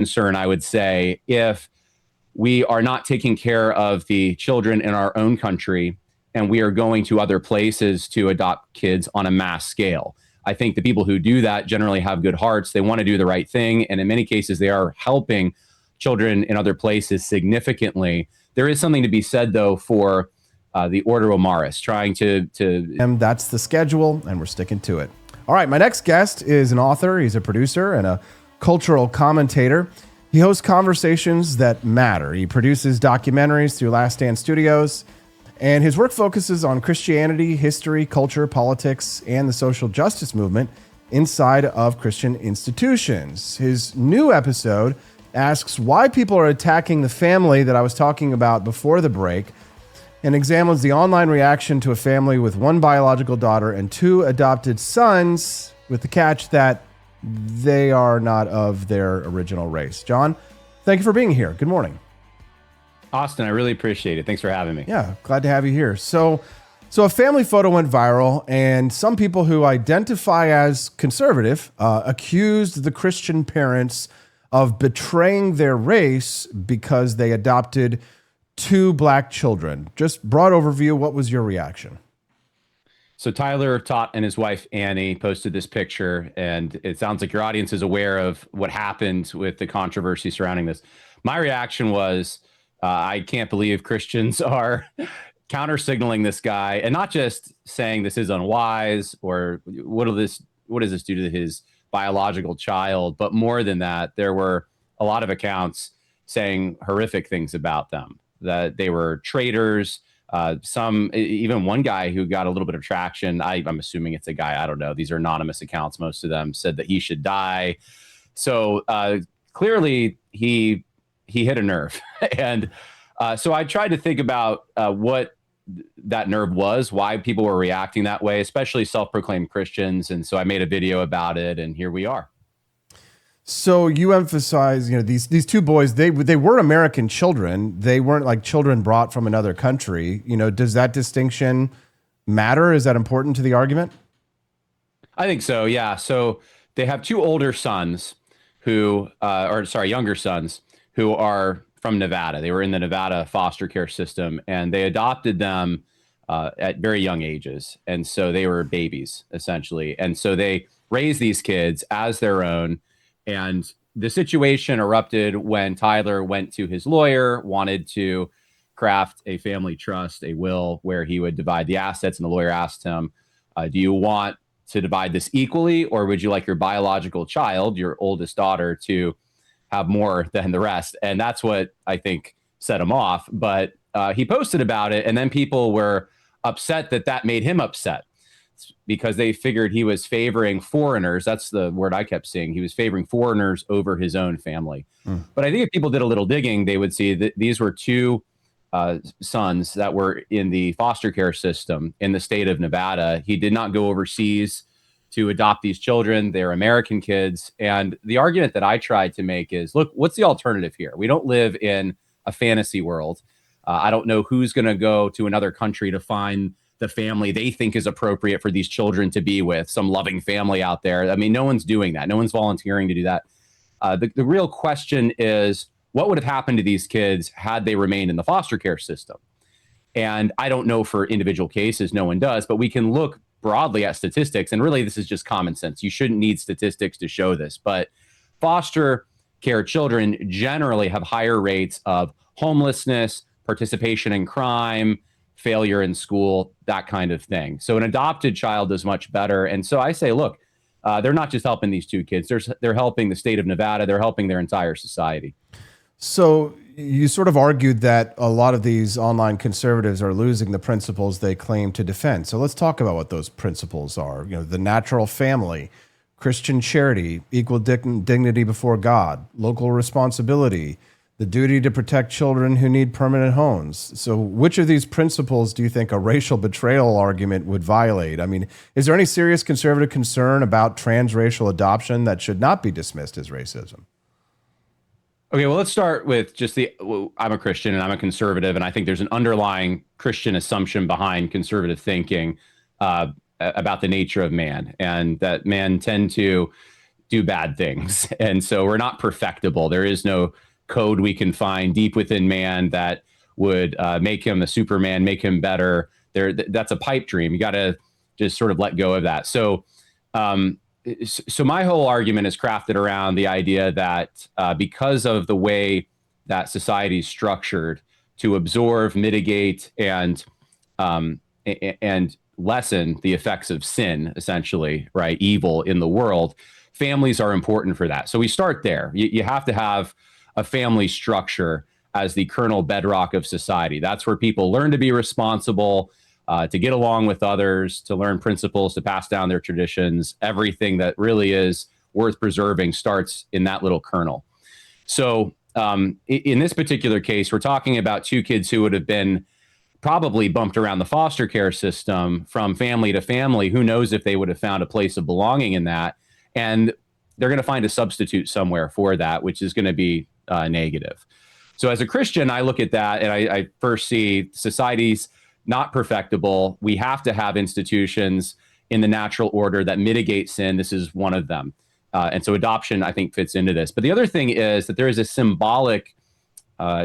concern, I would say, if we are not taking care of the children in our own country and we are going to other places to adopt kids on a mass scale. I think the people who do that generally have good hearts. They want to do the right thing. And in many cases, they are helping children in other places significantly. There is something to be said, though, for the Order Omaris, trying to. And that's the schedule, and we're sticking to it. All right, my next guest is an author. He's a producer and a cultural commentator. He hosts conversations that matter. He produces documentaries through Last Stand Studios, and his work focuses on Christianity, history, culture, politics, and the social justice movement inside of Christian institutions. His new episode asks why people are attacking the family that I was talking about before the break, and examines the online reaction to a family with one biological daughter and two adopted sons, with the catch that they are not of their original race. Jon, thank you for being here. Good morning. Austin, I really appreciate it. Thanks for having me. Yeah, glad to have you here. So a family photo went viral, and some people who identify as conservative accused the Christian parents of betraying their race because they adopted two black children. Just broad overview, what was your reaction? So Tyler Tot and his wife Annie posted this picture, and it sounds like your audience is aware of what happened with the controversy surrounding this. My reaction was, I can't believe Christians are counter signaling this guy, and not just saying this is unwise or what does this do to his biological child, but more than that, there were a lot of accounts saying horrific things about them, that they were traitors. Even one guy who got a little bit of traction, I'm assuming it's a guy, I don't know. These are anonymous accounts. Most of them said that he should die. So clearly he hit a nerve. And so I tried to think about what that nerve was, why people were reacting that way, especially self-proclaimed Christians. And so I made a video about it, and here we are. So you emphasize, these two boys, they were American children. They weren't like children brought from another country. Does that distinction matter? Is that important to the argument? I think so, yeah. So they have two older sons younger sons who are from Nevada. They were in the Nevada foster care system, and they adopted them at very young ages. And so they were babies, essentially. And so they raised these kids as their own. And the situation erupted when Tyler went to his lawyer, wanted to craft a family trust, a will where he would divide the assets. And the lawyer asked him, do you want to divide this equally, or would you like your biological child, your oldest daughter, to have more than the rest? And that's what I think set him off. But he posted about it, and then people were upset that made him upset, because they figured he was favoring foreigners. That's the word I kept seeing. He was favoring foreigners over his own family. But I think if people did a little digging, they would see that these were two sons that were in the foster care system in the state of Nevada. He did not go overseas to adopt these children. They're American kids. And the argument that I tried to make is, look, what's the alternative here? We don't live in a fantasy world. I don't know who's going to go to another country to find the family they think is appropriate for these children to be with, some loving family out there. I mean, no one's doing that. No one's volunteering to do that. The real question is, what would have happened to these kids had they remained in the foster care system? And I don't know for individual cases, no one does, but we can look broadly at statistics. And really, this is just common sense. You shouldn't need statistics to show this, but foster care children generally have higher rates of homelessness, participation in crime, failure in school, that kind of thing. So an adopted child is much better. And so I say, look, they're not just helping these two kids. They're helping the state of Nevada. They're helping their entire society. So you sort of argued that a lot of these online conservatives are losing the principles they claim to defend. So let's talk about what those principles are. The natural family, Christian charity, equal dignity before God, local responsibility, the duty to protect children who need permanent homes. So which of these principles do you think a racial betrayal argument would violate? I mean, is there any serious conservative concern about transracial adoption that should not be dismissed as racism? Okay, well, let's start with just I'm a Christian and I'm a conservative, and I think there's an underlying Christian assumption behind conservative thinking about the nature of man, and that men tend to do bad things. And so we're not perfectible. There is no code we can find deep within man that would make him a Superman, make him better. That's a pipe dream. You got to just sort of let go of that. So my whole argument is crafted around the idea that because of the way that society is structured to absorb, mitigate, and lessen the effects of sin, essentially, right? Evil in the world. Families are important for that. So we start there. You have to have a family structure as the kernel bedrock of society. That's where people learn to be responsible, to get along with others, to learn principles, to pass down their traditions. Everything that really is worth preserving starts in that little kernel. So in this particular case, we're talking about two kids who would have been probably bumped around the foster care system from family to family. Who knows if they would have found a place of belonging in that. And they're going to find a substitute somewhere for that, which is going to be negative. So as a Christian, I look at that and I first see society's not perfectible. We have to have institutions in the natural order that mitigate sin. This is one of them. And so adoption, I think, fits into this. But the other thing is that there is a symbolic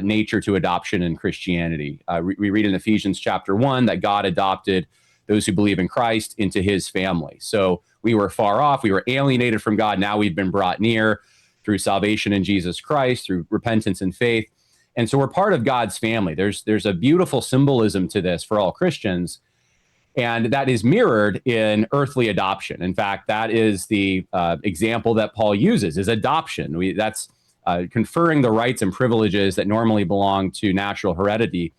nature to adoption in Christianity. We read in Ephesians chapter 1 that God adopted those who believe in Christ into his family. So we were far off. We were alienated from God. Now we've been brought near through salvation in Jesus Christ, through repentance and faith. And so we're part of God's family. There's a beautiful symbolism to this for all Christians. And that is mirrored in earthly adoption. In fact, that is the example that Paul uses, is adoption. That's conferring the rights and privileges that normally belong to natural heredity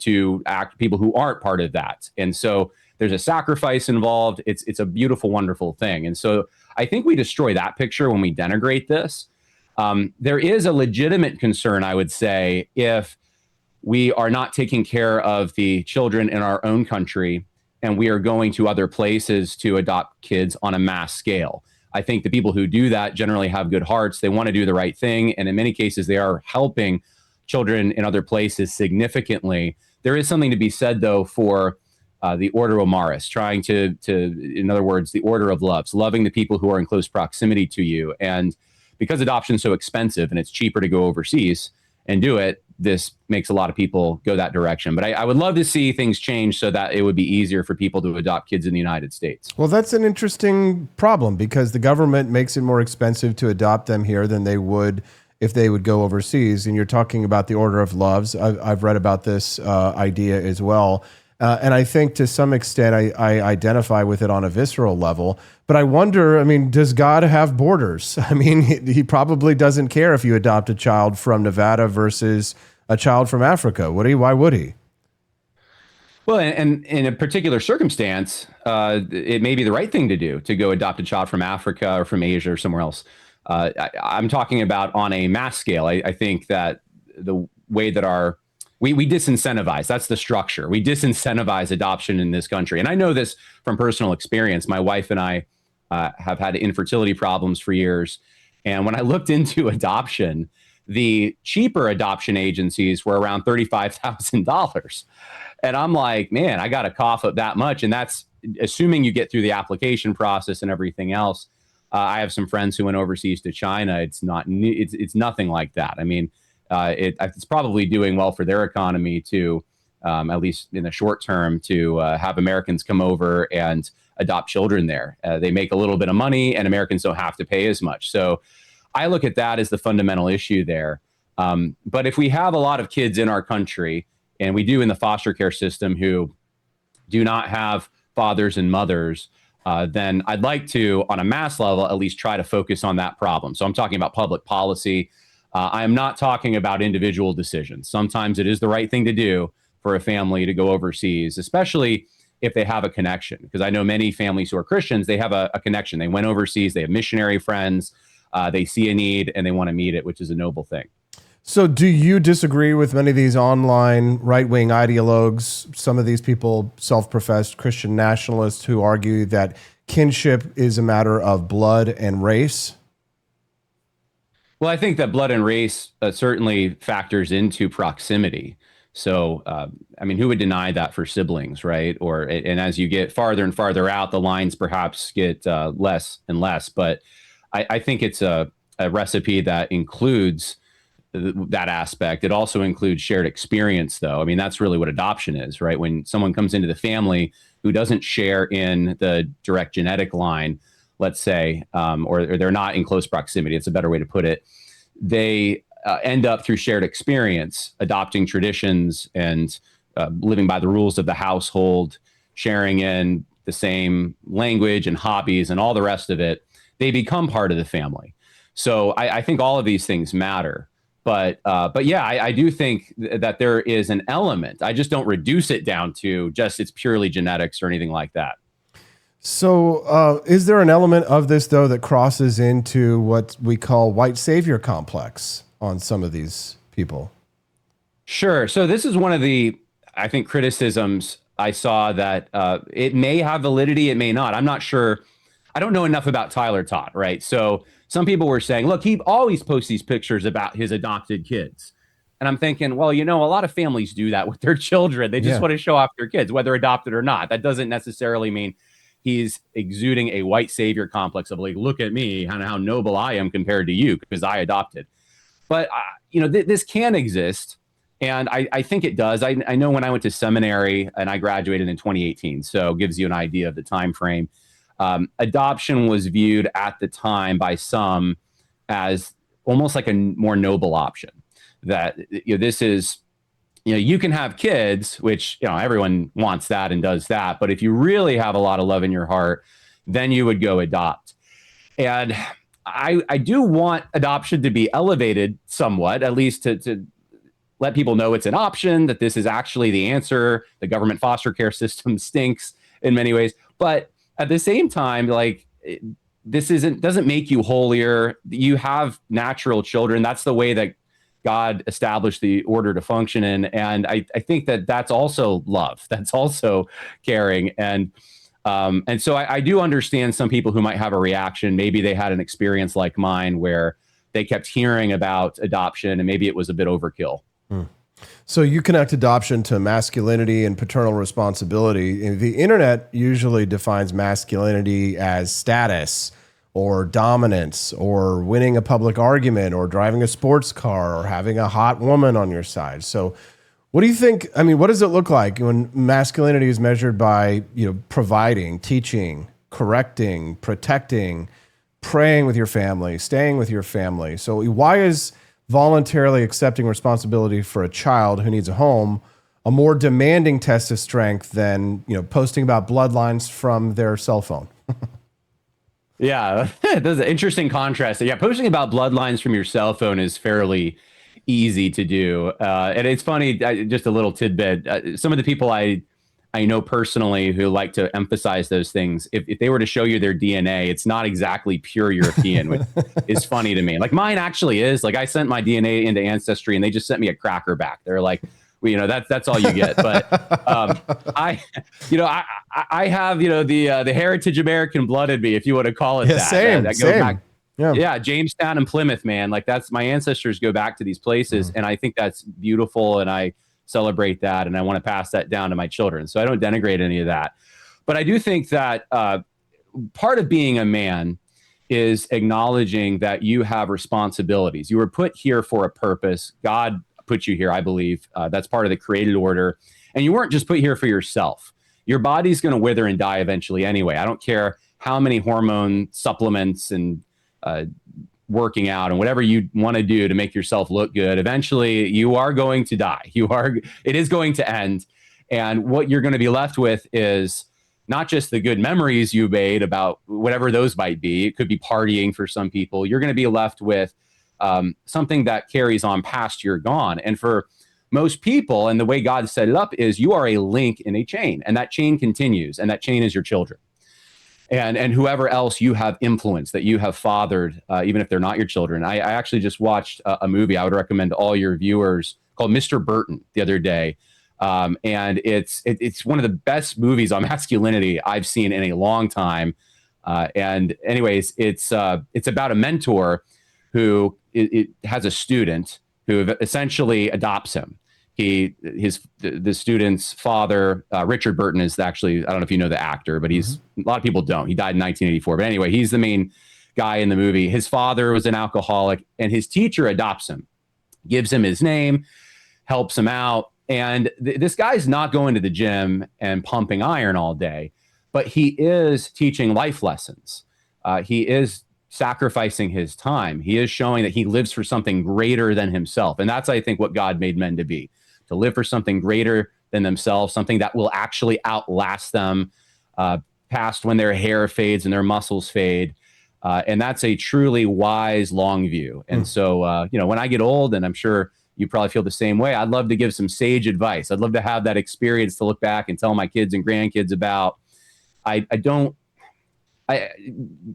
to people who aren't part of that. And so there's a sacrifice involved. It's a beautiful, wonderful thing. And so I think we destroy that picture when we denigrate this. There is a legitimate concern, I would say, if we are not taking care of the children in our own country and we are going to other places to adopt kids on a mass scale. I think the people who do that generally have good hearts. They want to do the right thing. And in many cases, they are helping children in other places significantly. There is something to be said, though, for the order omaris, trying to, in other words, the order of loves, loving the people who are in close proximity to you. And because adoption is so expensive and it's cheaper to go overseas and do it, this makes a lot of people go that direction. But I would love to see things change so that it would be easier for people to adopt kids in the United States. Well, that's an interesting problem because the government makes it more expensive to adopt them here than they would if they would go overseas. And you're talking about the order of loves. I've read about this idea as well. And I think to some extent I identify with it on a visceral level. But I wonder, I mean, does God have borders? I mean, he probably doesn't care if you adopt a child from Nevada versus a child from Africa. Would he? Why would he? Well, and in a particular circumstance, it may be the right thing to do to go adopt a child from Africa or from Asia or somewhere else. I'm talking about on a mass scale. I think that the way that we disincentivize, that's the structure. We disincentivize adoption in this country. And I know this from personal experience. My wife and I have had infertility problems for years. And when I looked into adoption, the cheaper adoption agencies were around $35,000. And I'm like, man, I got to cough up that much. And that's assuming you get through the application process and everything else. I have some friends who went overseas to China. It's nothing like that. I mean, it's probably doing well for their economy to, at least in the short term, to have Americans come over and adopt children there. They make a little bit of money and Americans don't have to pay as much. So I look at that as the fundamental issue there. But if we have a lot of kids in our country, and we do in the foster care system, who do not have fathers and mothers, then I'd like to, on a mass level, at least try to focus on that problem. So I'm talking about public policy. I am not talking about individual decisions. Sometimes it is the right thing to do for a family to go overseas, especially if they have a connection. Because I know many families who are Christians, they have a connection. They went overseas, they have missionary friends, they see a need and they want to meet it, which is a noble thing. So do you disagree with many of these online right-wing ideologues, some of these people, self-professed Christian nationalists, who argue that kinship is a matter of blood and race? Well, I think that blood and race certainly factors into proximity. So, I mean, who would deny that for siblings, right? And as you get farther and farther out, the lines perhaps get less and less. But I think it's a recipe that includes that aspect. It also includes shared experience, though. I mean, that's really what adoption is, right? When someone comes into the family who doesn't share in the direct genetic line, let's say, or they're not in close proximity, it's a better way to put it, they end up through shared experience adopting traditions and living by the rules of the household, sharing in the same language and hobbies and all the rest of it. They become part of the family. So I think all of these things matter. But yeah, I do think that there is an element. I just don't reduce it down to just it's purely genetics or anything like that. So, is there an element of this, though, that crosses into what we call white savior complex on some of these people? Sure. So this is one of the, I think, criticisms I saw that it may have validity, it may not. I'm not sure. I don't know enough about Tyler Todd, right? So some people were saying, look, he always posts these pictures about his adopted kids. And I'm thinking, well, a lot of families do that with their children. They just Yeah. want to show off their kids, whether adopted or not. That doesn't necessarily mean he's exuding a white savior complex of like, look at me and how noble I am compared to you because I adopted. But, this can exist. And I think it does. I know when I went to seminary and I graduated in 2018, so it gives you an idea of the time frame. Adoption was viewed at the time by some as almost like a more noble option. That this is, you can have kids, which everyone wants that and does that. But if you really have a lot of love in your heart, then you would go adopt. And I do want adoption to be elevated somewhat, at least to let people know it's an option, that this is actually the answer. The government foster care system stinks in many ways. But at the same time, like, this doesn't make you holier. You have natural children. That's the way that God established the order to function in. And I think that that's also love. That's also caring. And so I do understand some people who might have a reaction. Maybe they had an experience like mine where they kept hearing about adoption and maybe it was a bit overkill. So you connect adoption to masculinity and paternal responsibility. The internet usually defines masculinity as status or dominance or winning a public argument or driving a sports car or having a hot woman on your side. So what do you think? I mean, what does it look like when masculinity is measured by, providing, teaching, correcting, protecting, praying with your family, staying with your family? So why is voluntarily accepting responsibility for a child who needs a home a more demanding test of strength than posting about bloodlines from their cell phone? Yeah, that's an interesting contrast. Yeah, posting about bloodlines from your cell phone is fairly easy to do, and it's funny. Just a little tidbit: some of the people I know personally who like to emphasize those things, if they were to show you their DNA, it's not exactly pure European, which is funny to me. Like mine actually is. Like I sent my DNA into Ancestry and they just sent me a cracker back. They're like, well, that's all you get. But I have, the heritage American blood in me, if you want to call it that. Same. That go back. Yeah, Jamestown and Plymouth, man. Like that's my ancestors go back to these places. And I think that's beautiful. And I celebrate that, and I want to pass that down to my children. So I don't denigrate any of that. But I do think that part of being a man is acknowledging that you have responsibilities. You were put here for a purpose. God put you here, I believe. That's part of the created order. And you weren't just put here for yourself. Your body's going to wither and die eventually anyway. I don't care how many hormone supplements and working out and whatever you want to do to make yourself look good. Eventually you are going to die. It is going to end. And what you're going to be left with is not just the good memories you made about whatever those might be. It could be partying for some people. You're going to be left with something that carries on past you're gone. And for most people, and the way God set it up is you are a link in a chain, and that chain continues, and that chain is your children. And whoever else you have influenced, that you have fathered, even if they're not your children. I actually just watched a movie I would recommend to all your viewers called Mr. Burton the other day. And it's one of the best movies on masculinity I've seen in a long time. And anyways, it's about a mentor who it has a student who essentially adopts him. The student's father, Richard Burton, is actually, I don't know if you know the actor, but a lot of people don't. He died in 1984. But anyway, he's the main guy in the movie. His father was an alcoholic, and his teacher adopts him, gives him his name, helps him out. And this guy's not going to the gym and pumping iron all day, but he is teaching life lessons. He is sacrificing his time. He is showing that he lives for something greater than himself. And that's, I think, what God made men to be, to live for something greater than themselves, something that will actually outlast them past when their hair fades and their muscles fade. And that's a truly wise, long view. And so, when I get old, and I'm sure you probably feel the same way, I'd love to give some sage advice. I'd love to have that experience to look back and tell my kids and grandkids about.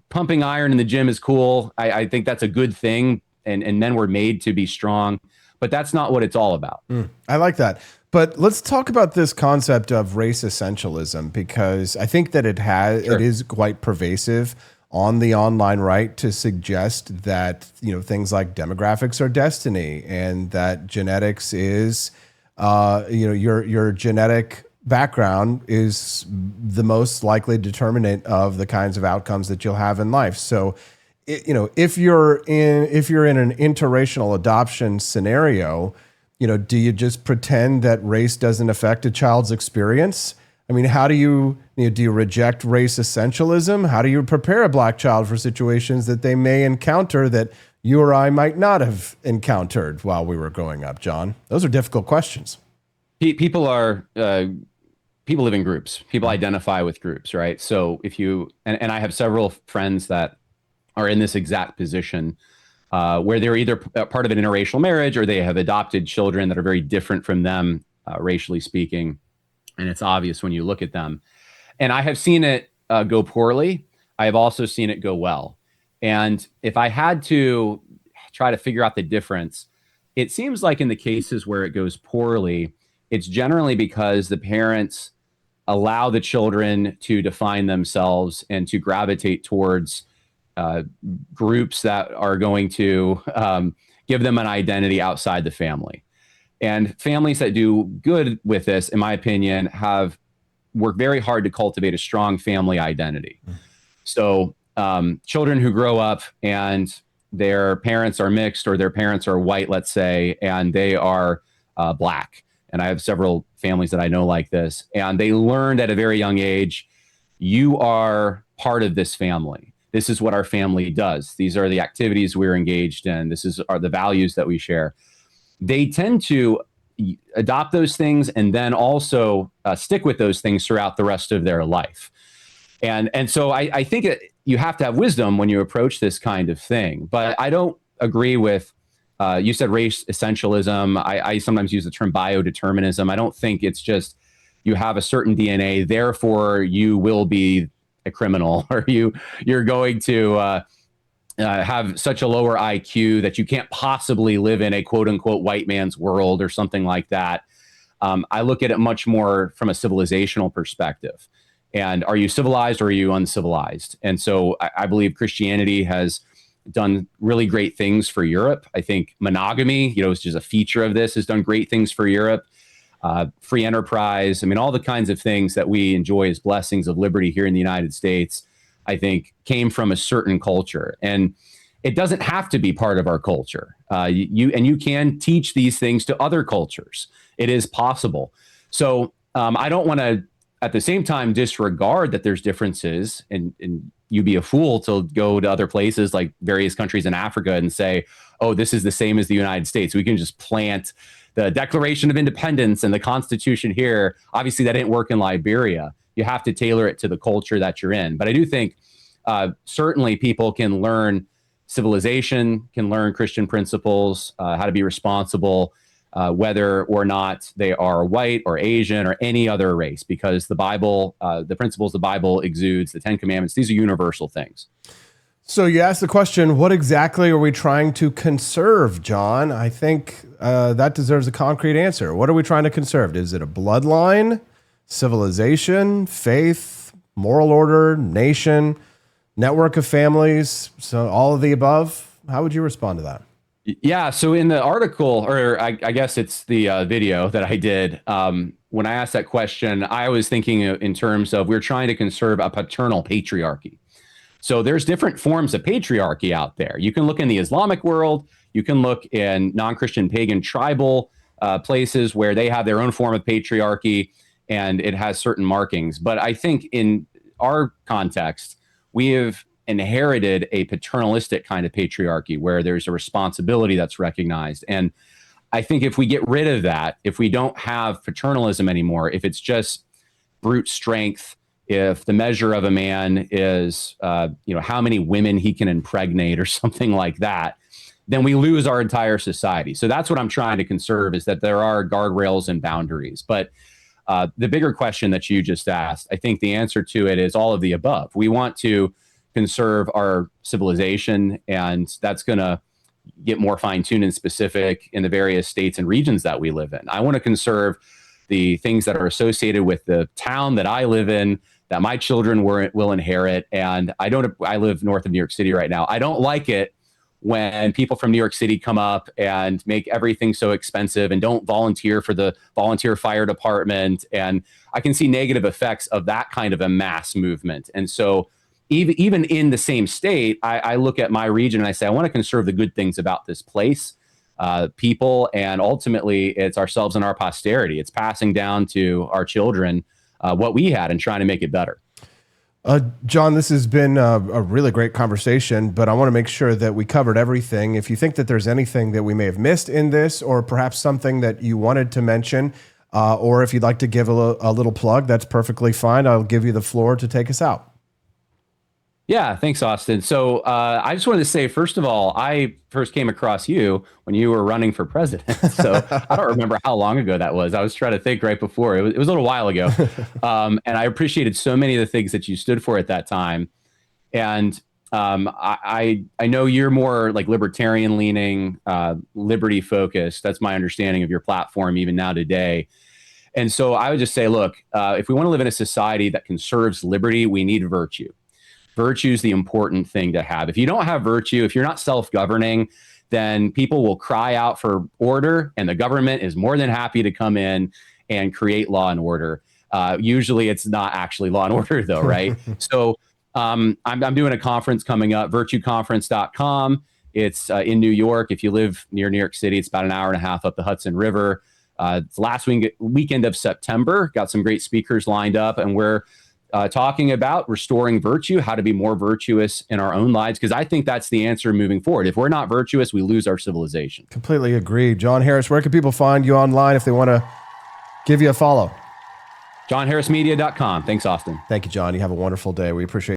Pumping iron in the gym is cool. I think that's a good thing. And men were made to be strong, but that's not what it's all about. I like that. But let's talk about this concept of race essentialism, because I think that it is quite pervasive on the online right to suggest that, things like demographics are destiny, and that genetics is, your genetic background is the most likely determinant of the kinds of outcomes that you'll have in life. So, if you're in an interracial adoption scenario, do you just pretend that race doesn't affect a child's experience? I mean, how do you reject race essentialism? How do you prepare a black child for situations that they may encounter that you or I might not have encountered while we were growing up, Jon? Those are difficult questions. People live in groups. People identify with groups, right? So if you, and I have several friends that are in this exact position, where they're either part of an interracial marriage or they have adopted children that are very different from them, racially speaking. And it's obvious when you look at them. And I have seen it go poorly. I have also seen it go well. And if I had to try to figure out the difference, it seems like in the cases where it goes poorly, it's generally because the parents allow the children to define themselves and to gravitate towards groups that are going to give them an identity outside the family. And families that do good with this, in my opinion, have worked very hard to cultivate a strong family identity. So children who grow up and their parents are mixed, or their parents are white, let's say, and they are black. And I have several families that I know like this. And they learned at a very young age, you are part of this family. This is what our family does. These are the activities we're engaged in. Are the values that we share. They tend to adopt those things and then also stick with those things throughout the rest of their life. And so I think you have to have wisdom when you approach this kind of thing. But I don't agree with, you said race essentialism. I sometimes use the term biodeterminism. I don't think it's just you have a certain DNA, therefore you will be a criminal, or you're going to have such a lower IQ that you can't possibly live in a quote unquote white man's world or something like that. I look at it much more from a civilizational perspective. And are you civilized or are you uncivilized? And so I believe Christianity has done really great things for Europe. I think monogamy, which is a feature of this, has done great things for Europe. Free enterprise. I mean, all the kinds of things that we enjoy as blessings of liberty here in the United States, I think, came from a certain culture. And it doesn't have to be part of our culture. You can teach these things to other cultures. It is possible. So I don't want to, at the same time, disregard that there's differences, and you'd be a fool to go to other places like various countries in Africa and say, oh, this is the same as the United States. We can just plant the Declaration of Independence and the Constitution here. Obviously, that didn't work in Liberia. You have to tailor it to the culture that you're in. But I do think certainly people can learn civilization, can learn Christian principles, how to be responsible, whether or not they are white or Asian or any other race, because the Bible, the principles the Bible exudes, the Ten Commandments, these are universal things. So you asked the question, what exactly are we trying to conserve, Jon? I think that deserves a concrete answer. What are we trying to conserve? Is it a bloodline, civilization, faith, moral order, nation, network of families, so all of the above? How would you respond to that? Yeah, so in the article, or I guess it's the video that I did, when I asked that question, I was thinking in terms of we're trying to conserve a paternal patriarchy. So there's different forms of patriarchy out there. You can look in the Islamic world, you can look in non-Christian pagan tribal places where they have their own form of patriarchy and it has certain markings. But I think in our context, we have inherited a paternalistic kind of patriarchy where there's a responsibility that's recognized. And I think if we get rid of that, if we don't have paternalism anymore, if it's just brute strength, if the measure of a man is, how many women he can impregnate or something like that, then we lose our entire society. So that's what I'm trying to conserve, is that there are guardrails and boundaries. But the bigger question that you just asked, I think the answer to it is all of the above. We want to conserve our civilization, and that's going to get more fine-tuned and specific in the various states and regions that we live in. I want to conserve the things that are associated with the town that I live in, that my children will inherit. And I live north of New York City right now. I don't like it when people from New York City come up and make everything so expensive and don't volunteer for the volunteer fire department. And I can see negative effects of that kind of a mass movement. And so even in the same state, I look at my region and I say, I want to conserve the good things about this place, people, and ultimately it's ourselves and our posterity. It's passing down to our children what we had and trying to make it better. Jon, this has been a really great conversation, but I want to make sure that we covered everything. If you think that there's anything that we may have missed in this, or perhaps something that you wanted to mention, or if you'd like to give a little plug, that's perfectly fine. I'll give you the floor to take us out. Yeah, thanks, Austin. So I just wanted to say, first of all, I first came across you when you were running for president. So I don't remember how long ago that was. I was trying to think right before. It was a little while ago. And I appreciated so many of the things that you stood for at that time. And I know you're more like libertarian leaning, liberty focused. That's my understanding of your platform even now today. And so I would just say, look, if we want to live in a society that conserves liberty, we need virtue. Virtue is the important thing to have. If you don't have virtue, if you're not self-governing, then people will cry out for order, and the government is more than happy to come in and create law and order. Usually it's not actually law and order though, right? So I'm doing a conference coming up, virtueconference.com. It's in New York. If you live near New York City, it's about an hour and a half up the Hudson River. It's last weekend of September. Got some great speakers lined up, and we're talking about restoring virtue, how to be more virtuous in our own lives, because I think that's the answer moving forward. If we're not virtuous, we lose our civilization. Completely agree. Jon Harris, where can people find you online if they want to give you a follow? JonHarrisMedia.com. Thanks, Austin. Thank you, Jon. You have a wonderful day. We appreciate